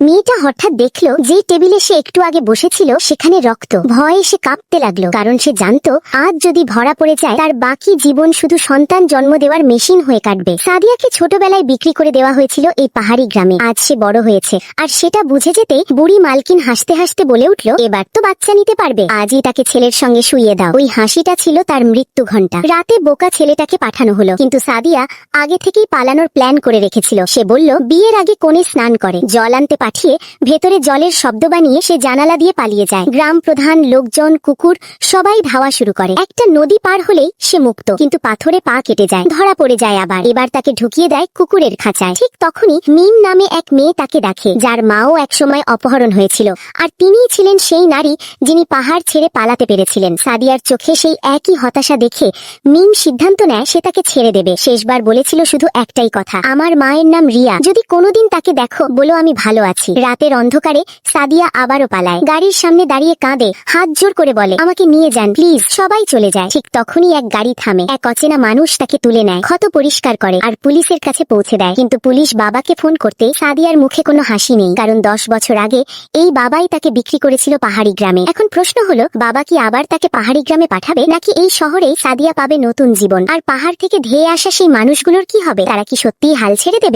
মেয়েটা হঠাৎ দেখলো যে টেবিলে সে একটু আগে বসেছিল সেখানে রক্ত। ভয়ে সে কাঁপতে লাগলো, কারণ সে জানতো আজ যদি ধরা পড়ে যায় তার বাকি জীবন শুধু সন্তান জন্ম দেওয়ার মেশিন হয়ে কাটবে। সাদিয়াকে ছোটবেলায় বিক্রি করে দেওয়া হয়েছিল এই পাহাড়ি গ্রামে। আজ সে বড় হয়েছে, আর সেটা বুঝে যেতে বুড়ি মালকিন হাসতে হাসতে বলে উঠল, এবার তো বাচ্চা নিতে পারবে, আজই তাকে ছেলের সঙ্গে শুইয়ে দাও। ওই হাসিটা ছিল তার মৃত্যু ঘণ্টা। রাতে বোকা ছেলেটাকে পাঠানো হলো, কিন্তু সাদিয়া আগে থেকেই পালানোর প্ল্যান করে রেখেছিল। সে বলল বিয়ের আগে কোণে স্নান করে, জল আনতে পাঠিয়ে ভেতরে জলের শব্দ বানিয়ে সে জানালা দিয়ে পালিয়ে যায়। গ্রাম প্রধান, লোকজন, কুকুর সবাই ধাওয়া শুরু করে। একটা নদী পার হলেই সে মুক্ত, কিন্তু পাথরে পা কেটে যায়, ধরা পড়ে যায় আবার। এবার তাকে ঢুকিয়ে দেয় কুকুরের খাঁচায়। ঠিক তখনই মিম নামে এক মেয়ে তাকে ডাকে, যার মাও একসময় অপহরণ হয়েছিল, আর তিনিই ছিলেন সেই নারী যিনি পাহাড় ছেড়ে পালাতে পেরেছিলেন। সাদিয়ার চোখে সেই একই হতাশা দেখে মিম সিদ্ধান্ত নেয় সে তাকে ছেড়ে দেবে। শেষবার বলেছিল শুধু একটাই কথা, আমার মায়ের নাম রিয়া, যদি কোনোদিন তাকে দেখো বলো আমি ভালো আছি। রাতের অন্ধকারে সাদিয়া আবারও পালায়, গাড়ির সামনে দাঁড়িয়ে কাঁদে, হাত জোর করে বলে আমাকে নিয়ে যান প্লিজ। সবাই চলে যায়। ঠিক তখনই এক গাড়ি থামে, এক অচেনা মানুষ তাকে তুলে নেয়, ক্ষত পরিষ্কার করে আর পুলিশের কাছে পৌঁছে দেয়। কিন্তু পুলিশ বাবাকে ফোন করতে সাদিয়ার মুখে কোনো হাসি নেই, কারণ 10 বছর আগে এই বাবাই তাকে বিক্রি করেছিল পাহাড়ি গ্রামে। এখন প্রশ্ন হলো, বাবা কি আবার তাকে পাহাড়ি গ্রামে পাঠাবে, নাকি এই শহরেই সাদিয়া পাবে নতুন জীবন? আর পাহাড় থেকে ধেয়ে আসা সেই মানুষগুলোর কি হবে? তারা কি সত্যিই হাল ছেড়ে দেবে?